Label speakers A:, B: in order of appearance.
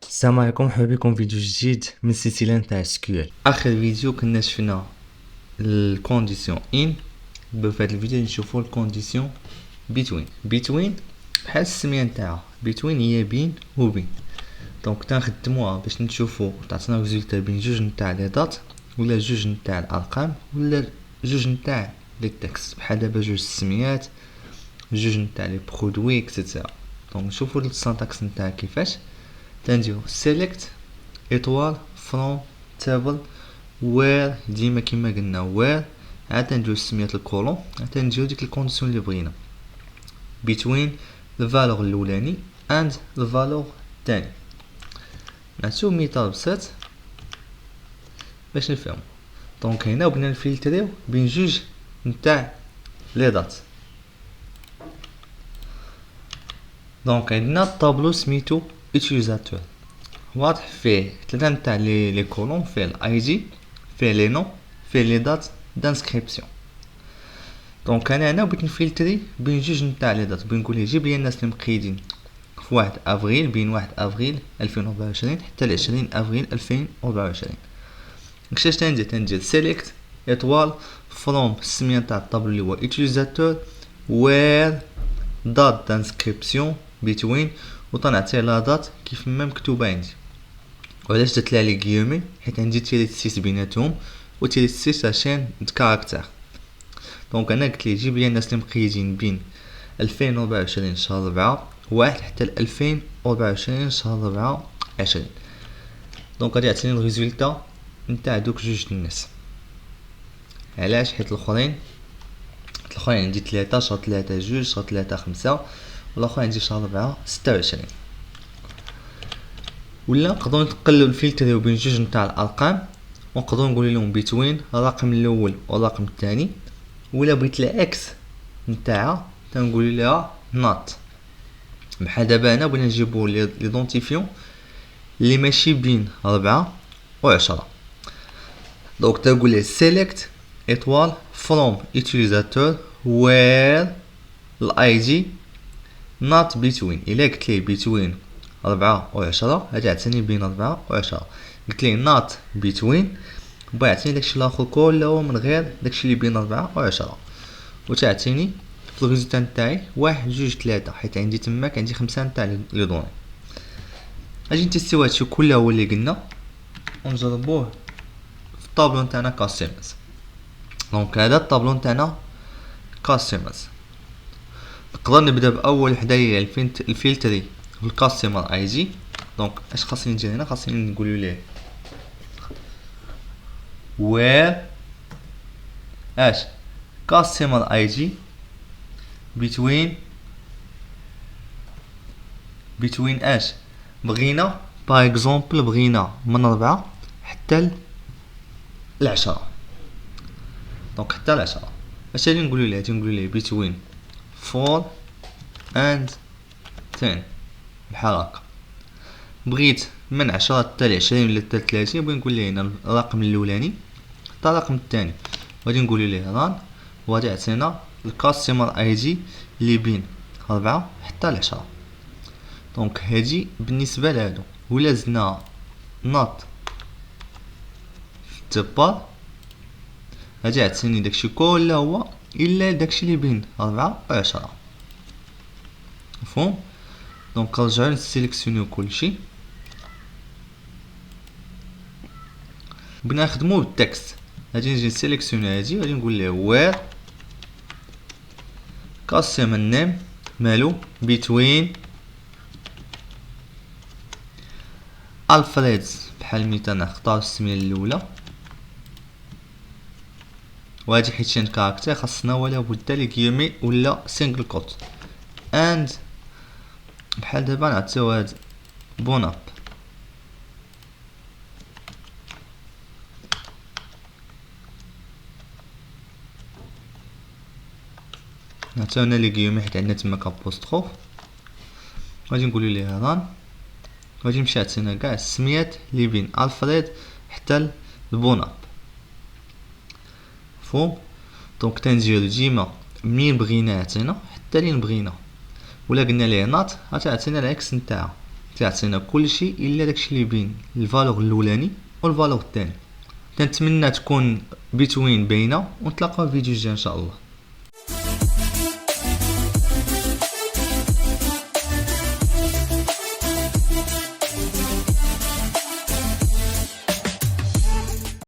A: السلام عليكم، مرحبا بكم فيديو جديد من سلسله نتاع SQL. اخر فيديو كنا شفنا الكونديسيون ان. في هذا الفيديو نشوفوا الكونديسيون بيتوين بحال السميه نتاعها. بيتوين هي بين وبين، دونك تنخدموها باش نشوفوا تعطينا ريزولتا بين جوج نتاع لي دات ولا جوج نتاع الارقام ولا جوج نتاع لي تكست، بحال دابا جوج السميات، جوج نتاع لي برودوي اكسيتيرا. دونك نشوفوا السانتاكس نتاعها كيفاش. تنديرو select étoile from table where ديما كيما قلنا where عاد تنديرو سميات الكولون، عاد تنديرو ديك الكونديسيون اللي بغينا between الفالور الاولاني and الفالور الثاني. نعطيو مثال بسيط باش نفهمو. دونك هنا بغينا نفلتريو بين جوج نتاع لي دات. دونك عندنا الطابلو سميتو utilisateur، واضح فيه ثلاثة نتاع لي كولون، فيه الاي دي، فيه لي نو، فيه لي دات دانسكريبسيون. دونك انا هنا بغيت نفلتري بين جوج نتاع لي دات، بغيت نقول ليه جيب لي الناس اللي مقيدين في 1 افريل، بين 1 افريل 2024 حتى ل 20 افريل 2024. كيفاش تندير سيليكت ايطوال فروم السميه نتاع الطابلو اللي هو utilisateur وير دات دانسكريبسيون بتوين، وطنعطيه لا دات كيف ما مكتوبه عندي. وعلاش درت لها لي غيومي؟ حيت عندي تيري 6 بيناتهم و تيري 6 عشان كاركتر. دونك انا قلت ليه جيب لي الناس اللي مقيدين بين 2024 شهر 4 1 حتى ل 2024 شهر 4 20. دونك غادي يعطيني الريزولتا نتاع دوك جوج الناس. علاش؟ حيت الاخرين عندي 3 شهر 3 2 شهر 3 5 والاخر عندي شهر 4 26. ولا نقدروا نقلوا الفلتر بين جوج نتاع الارقام ونقدروا نقول لهم بين الرقم الاول والرقم الثاني، ولا بغيت العكس نتاعها تنقول لها نوت. بحال دابا هنا بغينا نجيبوا ليدونتيفيون اللي ماشي بين 4 و 10. دونك تنقول ليه سيليكت ايطوال فروم utilisateur where الاي not between. الا قلت ليه between 4 و 10 غادي يعطيني بين 4 و 10. قلت ليه not between بغا يعطيني داكشي الاخر كله من غير داكشي اللي بين 4 و 10. وتعطيني في الريزولتا نتاعي 1 2 3 حيت عندي تماك عندي 5 نتاع لي دوني. اجي نتيستيو هادشي كله هو اللي قلنا ونجربوه في الطابلو نتاعنا كاستمرز. دونك هذا الطابلو نتاعنا كاستمرز. نقدر نبدا باول وحده هي الفلتري والكاستمر اي دي. دونك اش خاصني ندير هنا؟ خاصني نقولوا ليه where اش customer ID between اش بغينا باغ اكزومبل بغينا من 4 حتى ل 10. دونك حتى ل 10 اش غادي نقولوا ليه؟ غادي نقولوا ليه between 4 and 10 بحال هكا. بغيت من 10 حتى ل 20 ولا حتى ل 30 بغيت نقول ليه هنا الرقم الاولاني حتى الرقم الثاني، غادي نقولوا ليه ران وغادي يعطينا الكاستمر اي دي اللي بين 4 حتى ل 10. دونك هادي بالنسبه لهادو. ولا زدنا نوت في التبار غادي يعطيني داكشي كله هو الا داكشي اللي بين 4 و 10. مفهوم؟ دونك نرجعو نسيليكسيونيو كلشي. بغينا نخدمو بالتكست، غادي نجي نسيليكسيوني هادي غادي نقول ليه وير كاستمر نيم مالو بتوين الفريد. بحال المثال نختار السميه الاولى وهادي حيت شي كاركتر خاصنا ولا بد لي كيومي ولا سينجل كوت اند. بحال دابا نعطيو هاد بوناب نعطيو هنا لي كيومي حيت عندنا تما كابوستروف. غادي نقولو ليه ران غادي نمشي عطينا كاع السميات اللي بين الفريد حتى البوناب. مفهوم؟ دونك تنديرو ديما منين بغينا يعطينا حتى لين بغينا. ولا قلنا ليه نات غتعطينا العكس نتاعها، تعطينا كلشي الا داكشي اللي بين الفالور الاولاني والفالور الثاني. كنتمنى تكون بتوين باينه، ونتلاقاو في فيديو جاي ان شاء الله.